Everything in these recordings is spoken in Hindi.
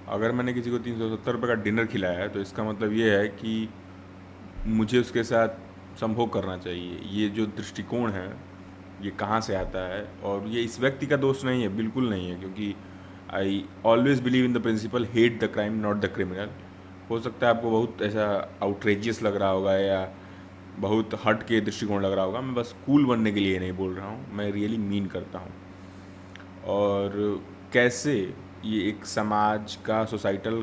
अगर मैंने किसी को 370 रुपये का डिनर खिलाया है तो इसका मतलब ये है कि मुझे उसके साथ संभोग करना चाहिए। ये जो दृष्टिकोण है ये कहाँ से आता है, और ये इस व्यक्ति का दोष नहीं है, बिल्कुल नहीं है, क्योंकि I always believe in the principle hate the crime not the criminal. हो सकता है आपको बहुत ऐसा आउटरेजियस लग रहा होगा या बहुत हट के दृष्टिकोण लग रहा होगा, मैं बस कूल बनने के लिए नहीं बोल रहा हूँ, मैं रियली मीन करता हूँ। और कैसे ये एक समाज का सोसाइटल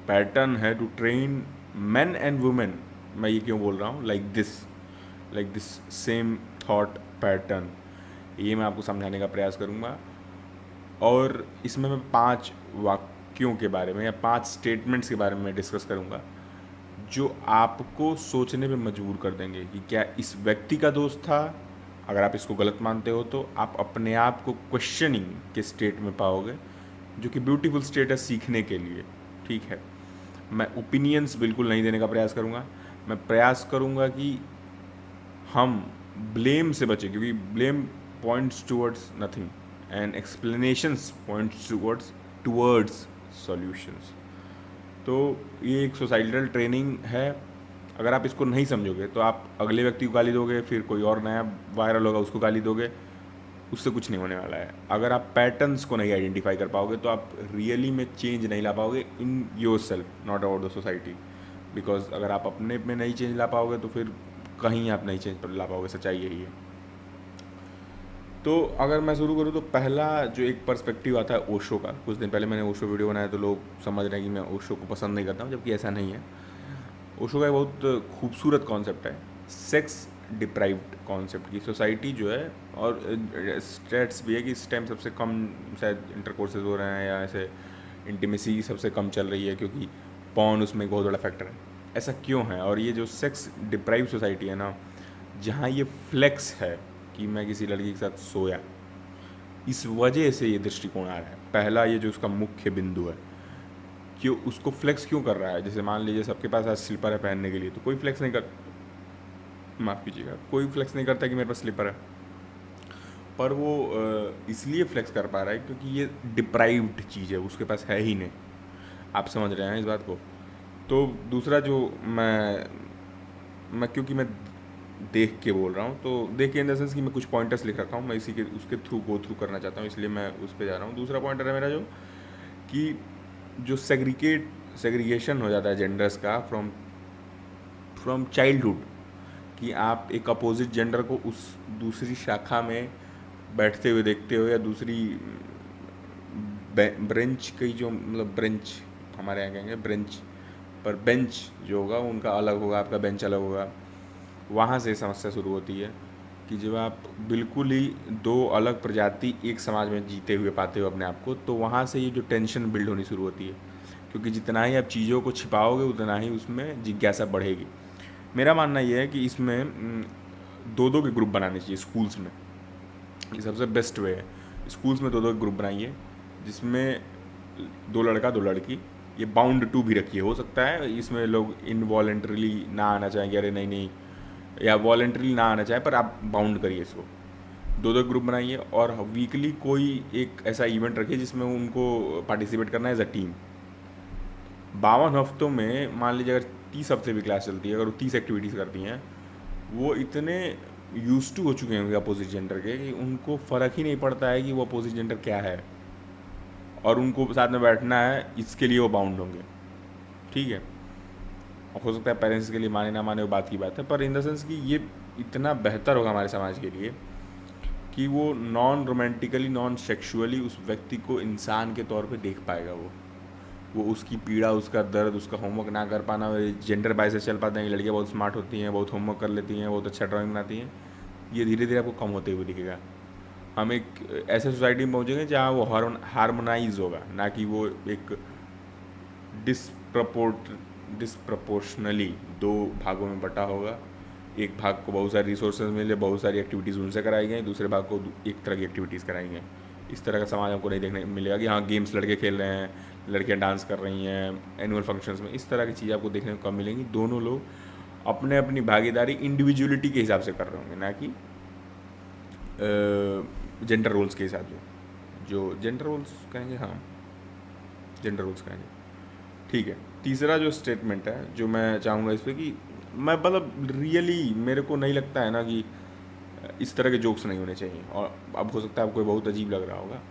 पैटर्न है to train men and women. मैं ये क्यों बोल रहा हूँ like this same thought pattern, ये मैं आपको समझाने का प्रयास करूँगा। और इसमें मैं 5 वाक्यों के बारे में या 5 स्टेटमेंट्स के बारे में डिस्कस करूँगा जो आपको सोचने पे मजबूर कर देंगे कि क्या इस व्यक्ति का दोस्त था। अगर आप इसको गलत मानते हो तो आप अपने आप को क्वेश्चनिंग के स्टेट में पाओगे, जो कि ब्यूटीफुल स्टेट है सीखने के लिए। ठीक है, मैं ओपिनियंस बिल्कुल नहीं देने का प्रयास करूँगा, मैं प्रयास करूँगा कि हम ब्लेम से बचें, क्योंकि blame points towards nothing and explanations points towards solutions. तो ये एक सोसाइटल ट्रेनिंग है। अगर आप इसको नहीं समझोगे तो आप अगले व्यक्ति को गाली दोगे, फिर कोई और नया वायरल होगा उसको गाली दोगे, उससे कुछ नहीं होने वाला है। अगर आप पैटर्न्स को नहीं आइडेंटिफाई कर पाओगे तो आप रियली में चेंज नहीं ला पाओगे in your self, not about the society. Because अगर आप अपने में नहीं चेंज ला पाओगे तो फिर कहीं आप नहीं चेंज ला पाओगे, सच्चाई यही है। तो अगर मैं शुरू करूँ तो पहला जो एक पर्सपेक्टिव आता है ओशो का। कुछ दिन पहले मैंने ओशो वीडियो बनाया तो लोग समझ रहे हैं कि मैं ओशो को पसंद नहीं करता हूँ, जबकि ऐसा नहीं है। ओशो का एक बहुत खूबसूरत कॉन्सेप्ट है, सेक्स डिप्राइव्ड कॉन्सेप्ट की सोसाइटी जो है। और स्टेट्स भी है कि इस टाइम सबसे कम शायद इंटरकोर्सेज हो रहे हैं या ऐसे इंटीमेसी सबसे कम चल रही है, क्योंकि पॉर्न उसमें एक बहुत बड़ा फैक्टर है। ऐसा क्यों है? और ये जो सेक्स डिप्राइव सोसाइटी है ना, जहाँ ये फ्लेक्स है कि मैं किसी लड़की के साथ सोया, इस वजह से ये दृष्टिकोण आ रहा है। पहला ये जो उसका मुख्य बिंदु है, क्यों उसको फ्लेक्स क्यों कर रहा है। जैसे मान लीजिए सबके पास आज स्लीपर है पहनने के लिए, तो कोई फ्लेक्स नहीं कर, माफ़ कीजिएगा, कोई फ्लेक्स नहीं करता कि मेरे पास स्लीपर है। पर वो इसलिए फ्लेक्स कर पा रहा है क्योंकि ये डिप्राइव्ड चीज़ है, उसके पास है ही नहीं। आप समझ रहे हैं इस बात को? तो दूसरा जो मैं क्योंकि मैं देख के बोल रहा हूँ, तो देख के इन द सेंस कि मैं कुछ पॉइंटर्स लिख रखा हूँ, मैं इसी के उसके थ्रू गो थ्रू करना चाहता हूँ, इसलिए मैं उस पर जा रहा हूँ। दूसरा पॉइंटर है मेरा जो कि जो सेग्रीगेशन हो जाता है जेंडर्स का फ्रॉम फ्रॉम चाइल्डहुड, कि आप एक अपोजिट जेंडर को उस दूसरी शाखा में बैठते हुए देखते हो, या दूसरी ब्रेंच की जो मतलब ब्रेंच, हमारे यहाँ कहेंगे ब्रेंच, पर बेंच जो होगा उनका अलग होगा, आपका बेंच अलग होगा। वहाँ से समस्या शुरू होती है कि जब आप बिल्कुल ही दो अलग प्रजाति एक समाज में जीते हुए पाते हो अपने आप को, तो वहाँ से ये जो टेंशन बिल्ड होनी शुरू होती है, क्योंकि जितना ही आप चीज़ों को छिपाओगे उतना ही उसमें जिज्ञासा बढ़ेगी। मेरा मानना ये है कि इसमें दो दो के ग्रुप बनाने चाहिए स्कूल्स में, ये सबसे बेस्ट वे है। स्कूल्स में दो दो के ग्रुप बनाइए, जिसमें 2 लड़का 2 लड़की, ये बाउंड टू भी रखिए। हो सकता है इसमें लोग इनवॉलेंट्रीली ना आना चाहेंगे, अरे नहीं नहीं, या वॉलेंट्रीली ना आना चाहे, पर आप बाउंड करिए इसको। दो दो ग्रुप बनाइए और वीकली कोई एक ऐसा इवेंट रखिए जिसमें उनको पार्टिसिपेट करना है एज अ टीम। 52 हफ्तों में मान लीजिए अगर 30 हफ्ते भी क्लास चलती है, अगर वो 30 एक्टिविटीज़ करती हैं, वो इतने यूज टू हो चुके हैं अपोजिट जेंडर के कि उनको फ़र्क ही नहीं पड़ता है कि वो अपोजिट जेंडर क्या है, और उनको साथ में बैठना है, इसके लिए वो बाउंड होंगे। ठीक है, और हो सकता है पेरेंट्स के लिए माने ना माने वो बात की बात है, पर इन द सेंस कि ये इतना बेहतर होगा हमारे समाज के लिए कि वो नॉन रोमांटिकली नॉन सेक्सुअली उस व्यक्ति को इंसान के तौर पे देख पाएगा। वो उसकी पीड़ा, उसका दर्द, उसका होमवर्क ना कर पाना, जेंडर बाय से चल पाते हैं कि लड़कियाँ बहुत स्मार्ट होती हैं, बहुत होमवर्क कर लेती हैं, बहुत अच्छा ड्राइंग बनाती हैं, ये धीरे धीरे आपको कम होते हुए दिखेगा। हम एक ऐसे सोसाइटी में पहुँचेंगे जहाँ वो हारमोनाइज होगा, ना कि वो एक डिसप्रपोर्शनली दो भागों में बटा होगा। एक भाग को बहुत सारी रिसोर्सेज मिले, बहुत सारी एक्टिविटीज़ उनसे कराई गई, दूसरे भाग को एक तरह की एक्टिविटीज़ कराई गई। इस तरह का समाज हमको नहीं देखने मिलेगा कि हाँ गेम्स लड़के खेल रहे हैं, लड़कियां डांस कर रही हैं एनुअल फंक्शंस में। इस तरह की चीज़ें आपको देखने को कम मिलेंगी। दोनों लोग अपने अपनी भागीदारी इंडिविजुअलिटी के हिसाब से कर रहे होंगे, ना कि जेंडर रोल्स के हिसाब से। जो जेंडर रोल्स कहेंगे, हाँ जेंडर रोल्स कहेंगे। ठीक है, तीसरा जो स्टेटमेंट है जो मैं चाहूँगा इस पे कि मैं मतलब रियली मेरे को नहीं लगता है ना कि इस तरह के जोक्स नहीं होने चाहिए। और अब हो सकता है आपको बहुत अजीब लग रहा होगा,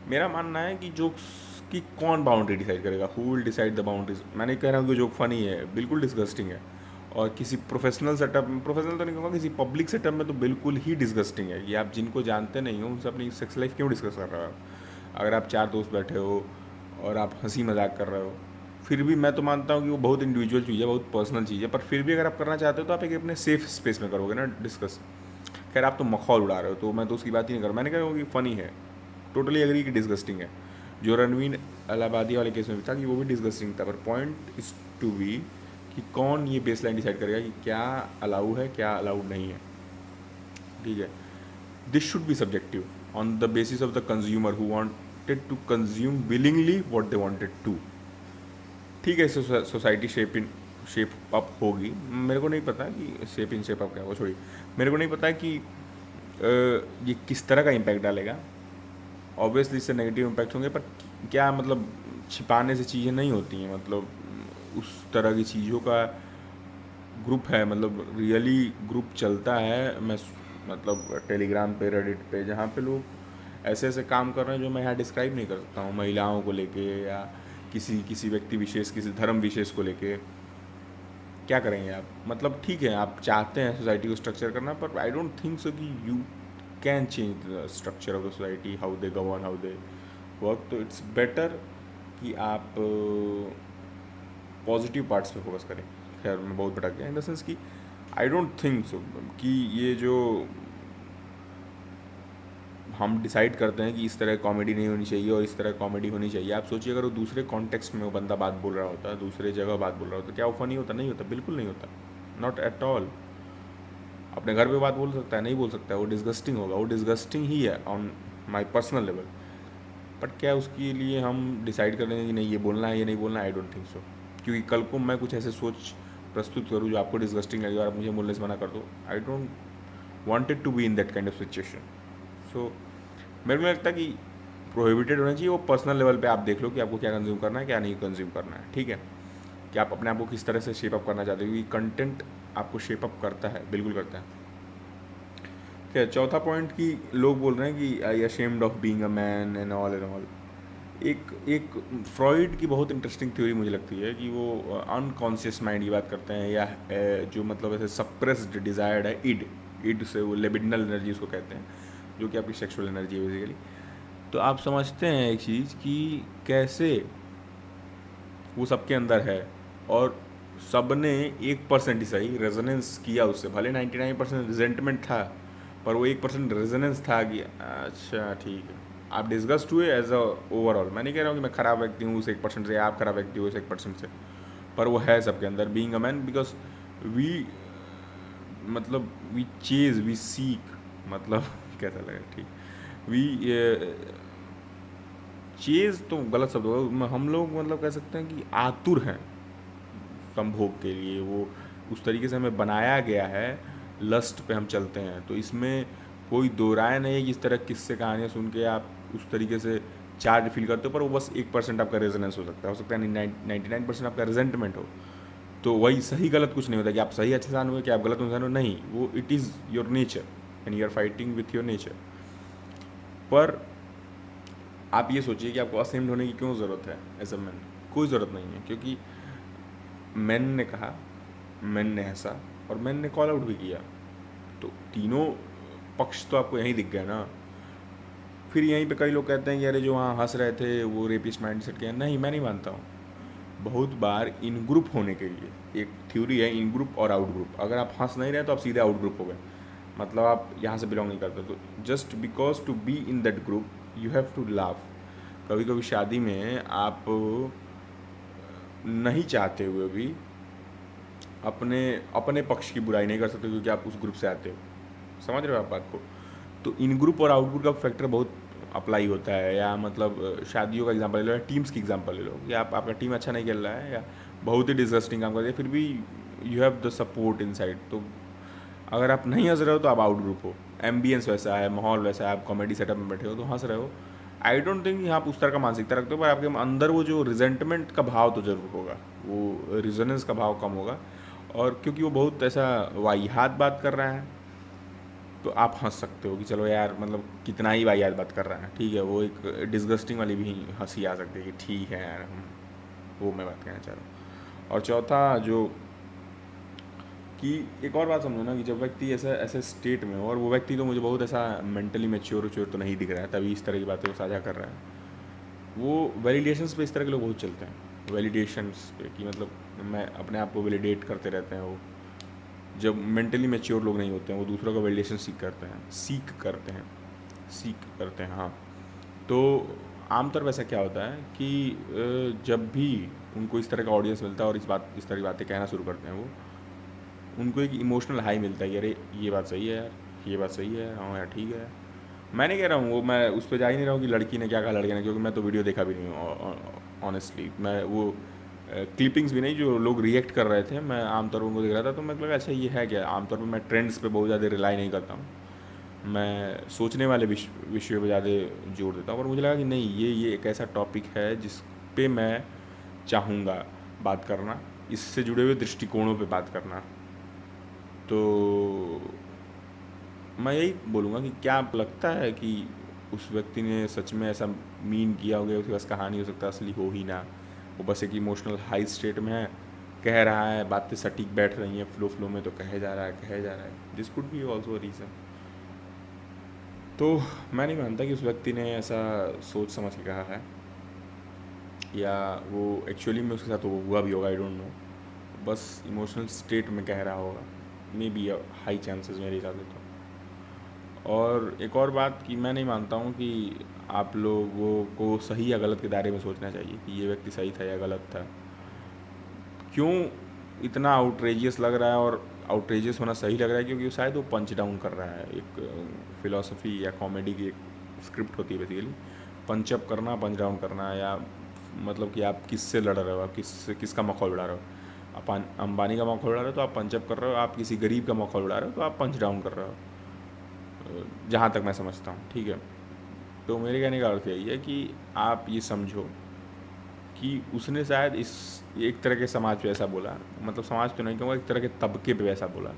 मेरा मानना है कि जोक्स की कौन बाउंड्री डिसाइड करेगा, who will decide the boundaries. मैं नहीं कह रहा हूँ कि जोक फनी है, बिल्कुल डिस्गस्टिंग है। और किसी प्रोफेशनल सेटअप में, प्रोफेशनल तो नहीं कहूँगा, किसी पब्लिक सेटअप में तो बिल्कुल ही डिस्गस्टिंग है कि आप जिनको जानते नहीं हो उनसे अपनी सेक्स लाइफ क्यों डिस्कस कर रहे हो। अगर आप चार दोस्त बैठे हो और आप हंसी मजाक कर रहे हो, फिर भी मैं तो मानता हूँ कि वो बहुत इंडिविजुअल चीज़ है, बहुत पर्सनल चीज़ है, पर फिर भी अगर आप करना चाहते हो तो आप एक अपने सेफ स्पेस में करोगे ना डिस्कस। खैर आप तो मखौल उड़ा रहे हो तो मैं तो उसकी बात ही नहीं कर रहा, मैंने कहा कि फ़नी है, टोटली एग्री कि डिस्गस्टिंग है। जो रणवीर अलाहाबादी वाले केस में भी था कि वो भी डिस्गस्टिंग था, पर पॉइंट इज टू बी कि कौन ये बेस लाइन डिसाइड करेगा कि क्या अलाउ है क्या अलाउड नहीं है। ठीक है, this should be subjective on the basis of the consumer who wanted to consume willingly what they wanted to. ठीक है, सोसाइटी शेप अप होगी, मेरे को नहीं पता कि शेप अप क्या है, वो छोड़िए। मेरे को नहीं पता कि ये किस तरह का इम्पैक्ट डालेगा। ऑब्वियसली इससे नेगेटिव इम्पैक्ट होंगे, पर क्या मतलब छिपाने से चीज़ें नहीं होती हैं, मतलब उस तरह की चीज़ों का ग्रुप है, मतलब रियली ग्रुप चलता है। मैं मतलब टेलीग्राम पे, रेडिट पे, जहाँ पे लोग ऐसे ऐसे काम कर रहे हैं जो मैं यहाँ डिस्क्राइब नहीं कर सकता हूँ, महिलाओं को लेके या किसी किसी व्यक्ति विशेष, किसी धर्म विशेष को लेके। क्या करेंगे आप, मतलब ठीक है आप चाहते हैं सोसाइटी को स्ट्रक्चर करना, पर आई डोंट थिंक सो कि you can change the structure of the society, how they govern, how they work. तो इट्स बेटर कि आप पॉजिटिव पार्ट्स पे फोकस करें। खैर मैं बहुत भटक गया इन द सेंस कि आई डोंट थिंक सो कि ये जो हम डिसाइड करते हैं कि इस तरह कॉमेडी नहीं होनी चाहिए और इस तरह कॉमेडी होनी चाहिए, आप सोचिए अगर वो दूसरे कॉन्टेक्स्ट में वो बंदा बात बोल रहा होता, दूसरे जगह बात बोल रहा होता, क्या वो फनी होता? नहीं होता, बिल्कुल नहीं होता, नॉट एट ऑल। अपने घर पे बात बोल सकता है, नहीं बोल सकता है, वो डिस्गस्टिंग होगा, वो डिस्गस्टिंग ही है on my personal level. But क्या उसके लिए हम डिसाइड कर लेंगे कि नहीं ये बोलना है ये नहीं बोलना है? I don't think so. क्योंकि कल को मैं कुछ ऐसे सोच प्रस्तुत करूँ जो आपको डिस्गस्टिंग लगे और आप मुझे बोलने से मना कर दो, I don't wanted to be in that kind of situation. So मेरे को नहीं लगता कि प्रोहिबिटेड होना चाहिए, वो पर्सनल लेवल पे आप देख लो कि आपको क्या कंज्यूम करना है क्या नहीं कंज्यूम करना है। ठीक है, कि आप अपने आप को किस तरह से शेप अप करना चाहते हो, क्योंकि कंटेंट आपको शेप अप करता है, बिल्कुल करता है। क्या चौथा पॉइंट कि लोग बोल रहे हैं कि I ashamed of being a man and all and all. एक एक फ्रॉइड की बहुत इंटरेस्टिंग थ्योरी मुझे लगती है कि वो अनकॉन्शियस माइंड की बात करते हैं, या जो मतलब ऐसे सप्रेस्ड डिज़ायर्ड है, इड इड से वो लेबिडनल एनर्जी उसको कहते हैं, जो कि आपकी सेक्सुअल एनर्जी है बेसिकली। तो आप समझते हैं एक चीज़ कि कैसे वो सबके अंदर है और सब ने 1% ही सही रेजोनेंस किया उससे, भले 99% रिजेंटमेंट था, पर वो 1% रेजोनेंस था कि अच्छा ठीक है। आप डिस्गस्ट हुए एज अ ओवरऑल, मैं नहीं कह रहा हूँ कि मैं ख़राब व्यक्ति हूँ उस 1% से, आप ख़राब व्यक्ति हो उस 1% से, पर वो है सबके अंदर being a man, because we मतलब वी चेज वी सीक, मतलब कैसा लगा, ठीक, वी चेज तो गलत शब्द होगा, हम लोग मतलब कह सकते हैं कि आतुर हैं संभोग के लिए, वो उस तरीके से हमें बनाया गया है, लस्ट पे हम चलते हैं। तो इसमें कोई दो राय नहीं है कि इस तरह किस्से कहानियाँ सुन के आप उस तरीके से चार्ज फील करते हो, पर वो बस 1% आपका रेजोनेंस हो सकता है 99% आपका रिजेंटमेंट हो। तो वही सही गलत कुछ नहीं होता कि आप सही इंसान हुए कि आप गलत इंसान हो, नहीं, वो it is your nature and you are fighting with your nature. पर आप ये सोचिए कि आपको असेम्ड होने की क्यों ज़रूरत है एज अ मैन? कोई ज़रूरत नहीं है, क्योंकि मैन ने कहा, मैन ने हंसा और मैन ने कॉल आउट भी किया, तो तीनों पक्ष तो आपको यहीं दिख गया ना। फिर यहीं पे कई लोग कहते हैं कि अरे जो वहाँ हंस रहे थे वो रेपिस्ट माइंड सेट के हैं, नहीं मैं नहीं मानता हूँ। बहुत बार इन ग्रुप होने के लिए एक थ्योरी है, इन ग्रुप और आउट ग्रुप। अगर आप हंस नहीं रहे तो आप सीधे आउट ग्रुप हो गए, मतलब आप यहाँ से बिलोंग नहीं करते। तो just because to be in that group you have to laugh. कभी कभी शादी में आप नहीं चाहते हुए भी अपने अपने पक्ष की बुराई नहीं कर सकते क्योंकि आप उस ग्रुप से आते हो। समझ रहे हो आप बात को? तो इन ग्रुप और आउट ग्रुप का फैक्टर बहुत अप्लाई होता है। या मतलब शादियों का एग्जांपल ले लो या टीम्स की एग्जांपल ले लो कि आप आपका टीम अच्छा नहीं खेल रहा है या बहुत ही डिसगस्टिंग काम कर रही है, फिर भी you have the support inside. तो अगर आप नहीं हंस रहे हो तो आप आउट ग्रुप हो, एम्बियंस वैसा है, माहौल वैसा है, आप कॉमेडी सेटअप में बैठे हो तो हंस रहे हो, आई डोंट थिंक आप उस तरह का मानसिकता रखते हो, पर आपके अंदर वो जो रिजेंटमेंट का भाव तो ज़रूर होगा, वो रिजोनेंस का भाव कम होगा। और क्योंकि वो बहुत ऐसा वाहियात बात कर रहा है, तो आप हंस सकते हो कि चलो यार, मतलब कितना ही वाहियात बात कर रहा है, ठीक है। वो एक डिस्गस्टिंग वाली भी हंसी आ सकती है कि ठीक है यार, हम वो मैं बात कहना चाह रहा हूँ। और चौथा जो कि एक और बात समझो ना, कि जब व्यक्ति ऐसा ऐसे स्टेट में हो, और वो व्यक्ति तो मुझे बहुत ऐसा मेंटली मैच्योर तो नहीं दिख रहा है, तभी इस तरह की बातें वो साझा कर रहा है। वो वैलिडेशंस पे इस तरह के लोग बहुत चलते हैं, वैलिडेशंस पे, कि मतलब मैं अपने आप को वैलिडेट करते रहते हैं। वो जब मेंटली मैच्योर लोग नहीं होते हैं, वो दूसरों का वैलिडेशन सीख करते हैं, हाँ। तो आमतौर पर ऐसा क्या होता है कि जब भी उनको इस तरह का ऑडियंस मिलता है और इस तरह की बातें कहना शुरू करते हैं, वो उनको एक इमोशनल हाई मिलता है कि अरे ये बात सही है यार, ये बात सही है, हाँ यार ठीक है। मैं नहीं कह रहा हूँ, वो मैं उस पर जा ही नहीं रहा हूँ कि लड़की ने क्या कहा, लड़के ने, क्योंकि मैं तो वीडियो देखा भी नहीं हूँ ऑनेस्टली। मैं वो क्लिपिंग्स भी नहीं, जो लोग रिएक्ट कर रहे थे, मैं आमतौर पर उनको देख रहा था, तो मैं लगा अच्छा ये है क्या। आमतौर पर मैं ट्रेंड्स पे बहुत ज़्यादा रिलाई नहीं करता हूँ, मैं सोचने वाले विषयों पे ज़्यादा जोर देता हूँ। और मुझे लगा कि नहीं, ये एक ऐसा टॉपिक है जिस पे मैं चाहूँगा बात करना, इससे जुड़े हुए दृष्टिकोणों पे बात करना। तो मैं यही बोलूँगा कि क्या आप लगता है कि उस व्यक्ति ने सच में ऐसा मीन किया हो गया, उसके पास कहानी हो सकता है असली हो ही ना, वो बस एक इमोशनल हाई स्टेट में है, कह रहा है, बातें सटीक बैठ रही हैं, फ्लो में तो कहे जा रहा है, this could be also reason. तो मैं नहीं मानता कि उस व्यक्ति ने ऐसा सोच समझ के कहा है, या वो एक्चुअली में उसके साथ वो हुआ भी होगा, आई डोंट नो, बस इमोशनल स्टेट में कह रहा होगा, मे बी हाई चांसेस मेरे हिसाब से तो। और एक और बात कि मैं नहीं मानता हूँ कि आप लोगों को सही या गलत के दायरे में सोचना चाहिए कि ये व्यक्ति सही था या गलत था। क्यों इतना आउटरेजियस लग रहा है, और आउटरेजियस होना सही लग रहा है क्योंकि शायद वो पंच डाउन कर रहा है। एक फिलॉसफी या कॉमेडी की एक स्क्रिप्ट होती है बेसिकली, पंच अप करना, पंच डाउन करना, या मतलब कि आप किससे लड़ रहे हो, आप किसका मखौल उड़ा रहे हो। आप अंबानी का मखौल उड़ा रहे हो तो आप पंच अप कर रहे हो, आप किसी गरीब का मखौल उड़ा रहे हो तो आप पंच डाउन कर रहे हो, जहाँ तक मैं समझता हूँ, ठीक है। तो मेरे कहने का अर्थ यही है कि आप ये समझो कि उसने शायद इस एक तरह के समाज पे ऐसा बोला, मतलब समाज तो नहीं कहूँगा, एक तरह के तबके पे ऐसा बोला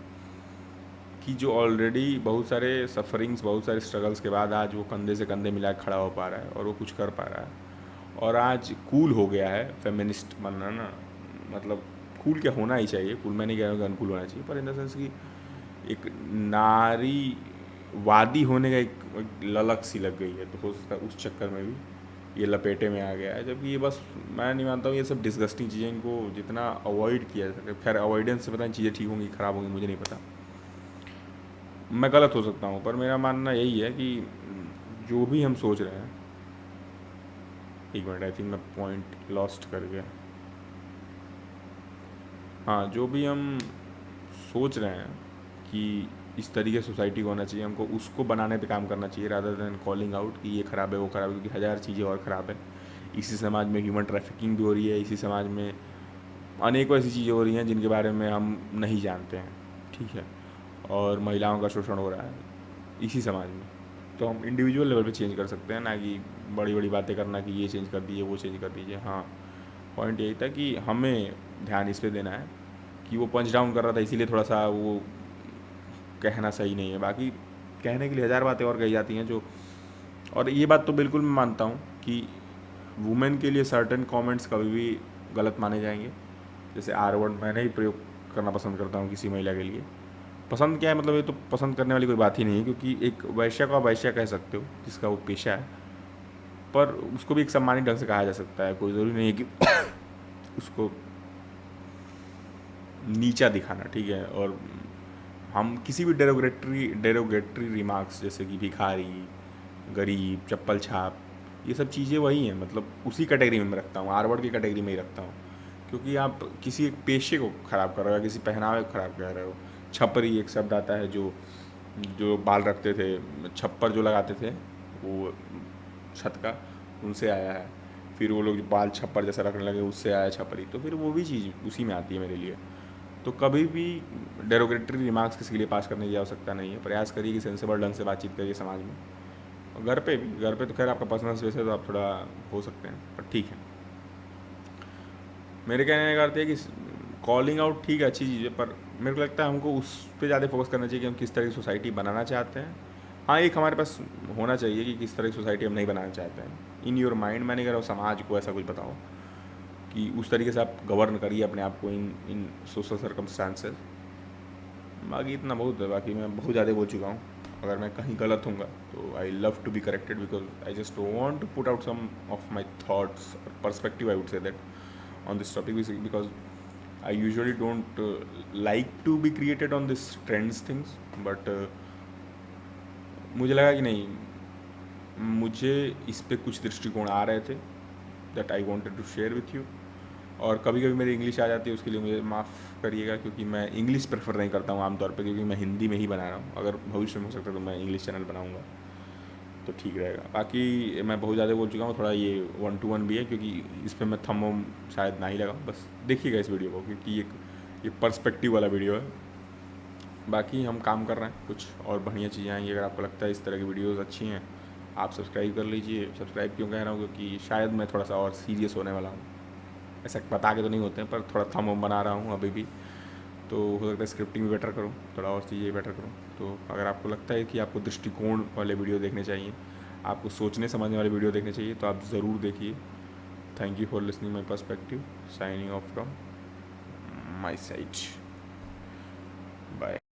कि जो ऑलरेडी बहुत सारे सफरिंग्स, बहुत सारे स्ट्रगल्स के बाद आज वो कंधे से कंधे मिला खड़ा हो पा रहा है, और वो कुछ कर पा रहा है, और आज कूल हो गया है फेमिनिस्ट बनना ना। मतलब कूल क्या होना ही चाहिए, कूल मैं नहीं कह रहा हूँ कि अनकूल होना चाहिए, पर इन द सेंस कि एक नारीवादी होने का एक ललक सी लग गई है, तो हो सकता है उस चक्कर में भी ये लपेटे में आ गया है। जबकि ये बस, मैं नहीं मानता हूँ ये सब डिस्गस्टिंग चीज़ें, इनको जितना अवॉइड किया जा सके। खैर अवॉइडेंस से पता नहीं चीज़ें ठीक होंगी ख़राब होंगी, मुझे नहीं पता, मैं गलत हो सकता हूँ, पर मेरा मानना यही है कि जो भी हम सोच रहे हैं, एक मिनट, आई थिंक मैं पॉइंट लॉस्ट कर गया। हाँ, जो भी हम सोच रहे हैं कि इस तरीके से सोसाइटी को होना चाहिए, हमको उसको बनाने पे काम करना चाहिए, रादर देन कॉलिंग आउट कि ये ख़राब है वो ख़राब है, क्योंकि हज़ार चीज़ें और ख़राब है। इसी समाज में ह्यूमन ट्रैफिकिंग भी हो रही है, इसी समाज में अनेकों ऐसी चीज़ें हो रही हैं जिनके बारे में हम नहीं जानते हैं, ठीक है। और महिलाओं का शोषण हो रहा है इसी समाज में। तो हम इंडिविजुअल लेवल पे चेंज कर सकते हैं, ना कि बड़ी बड़ी बातें करना कि ये चेंज कर दीजिए, वो चेंज कर दीजिए। हाँ, पॉइंट यही था कि हमें ध्यान इस पे देना है कि वो पंच डाउन कर रहा था, इसीलिए थोड़ा सा वो कहना सही नहीं है। बाकी कहने के लिए हज़ार बातें और कही जाती हैं जो, और ये बात तो बिल्कुल मैं मानता हूँ कि वुमेन के लिए सर्टेन कमेंट्स कभी भी गलत माने जाएंगे। जैसे आर वर्ड मैं नहीं प्रयोग करना पसंद करता हूँ किसी महिला के लिए। पसंद क्या है, मतलब ये तो पसंद करने वाली कोई बात ही नहीं है, क्योंकि एक वैश्या को आप वैश्या कह सकते हो जिसका वो पेशा है, पर उसको भी एक सम्मानित ढंग से कहा जा सकता है। कोई ज़रूरी नहीं है कि उसको नीचा दिखाना, ठीक है। और हम किसी भी डेरोगेटरी रिमार्क्स, जैसे कि भिखारी, गरीब, चप्पल छाप, ये सब चीज़ें वही हैं, मतलब उसी कैटेगरी में मैं रखता हूँ, आर वर्ड की कैटेगरी में ही रखता हूँ। क्योंकि आप किसी एक पेशे को ख़राब कर रहे हो, या किसी पहनावे को ख़राब कर रहे हो। छपरी एक शब्द आता है, जो जो बाल रखते थे, छप्पर जो लगाते थे वो छत का, उनसे आया है। फिर वो लोग जो बाल छप्पर जैसा रखने लगे, उससे आया छपरी, तो फिर वो भी चीज़ उसी में आती है मेरे लिए। तो कभी भी डेरोगेटरी रिमार्क्स किसी के लिए पास करने की आवश्यकता नहीं है। प्रयास करिए कि सेंसेबल ढंग से बातचीत करिए समाज में, घर पे भी, घर पे तो खैर आपका पर्सनल स्पेस है तो आप थोड़ा हो सकते हैं, पर ठीक है। मेरे कहने का अर्थ है कि कॉलिंग आउट ठीक है, अच्छी चीज़ है, पर मेरे को लगता है हमको उस पर ज़्यादा फोकस करना चाहिए कि हम किस तरह की सोसाइटी बनाना चाहते हैं। हाँ, एक हमारे पास होना चाहिए कि किस तरह की सोसाइटी हम नहीं बनाना चाहते हैं, इन योर माइंड। मैं नहीं कह रहा हूँ समाज को ऐसा कुछ बताओ कि उस तरीके से आप गवर्न करिए अपने आप को इन इन सोशल सर्कमस्टांसेस। बाकी इतना बहुत है, बाकी मैं बहुत ज़्यादा बोल चुका हूँ। अगर मैं कहीं गलत हूँगा तो I love to be corrected, because I just want to put out some of my thoughts और perspective, I would say that on this topic, because I usually don't like to be created on this trends things, but मुझे लगा कि नहीं, मुझे इस पे कुछ दृष्टिकोण आ रहे थे that I wanted to share with you. और कभी कभी मेरी इंग्लिश आ जाती है, उसके लिए मुझे माफ़ करिएगा, क्योंकि मैं इंग्लिश प्रेफर नहीं करता हूँ आमतौर पे, क्योंकि मैं हिंदी में ही बना रहा हूँ। अगर भविष्य में हो सकता है तो मैं इंग्लिश चैनल बनाऊँगा तो ठीक रहेगा। बाकी मैं बहुत ज़्यादा बोल चुका हूँ, थोड़ा ये 1-to-1 भी है, क्योंकि इस पर मैं थंब वम शायद ना ही लगा। बस देखिएगा इस वीडियो को, क्योंकि ये पर्सपेक्टिव वाला वीडियो है। बाकी हम काम कर रहे हैं, कुछ और बढ़िया चीज़ें आएंगी। अगर आपको लगता है इस तरह की वीडियोज़ अच्छी हैं, आप सब्सक्राइब कर लीजिए। सब्सक्राइब क्यों कह रहा हूँ, क्योंकि शायद मैं थोड़ा सा और सीरियस होने वाला हूँ। ऐसा बता के तो नहीं होते हैं, पर थोड़ा थंब वम बना रहा हूँ अभी भी, तो हो सकता है स्क्रिप्टिंग भी बेटर करूँ, थोड़ा और चीज़ें बेटर करूँ। तो अगर आपको लगता है कि आपको दृष्टिकोण वाले वीडियो देखने चाहिए, आपको सोचने समझने वाले वीडियो देखने चाहिए, तो आप ज़रूर देखिए। Thank you for listening my perspective, signing off from my side, bye.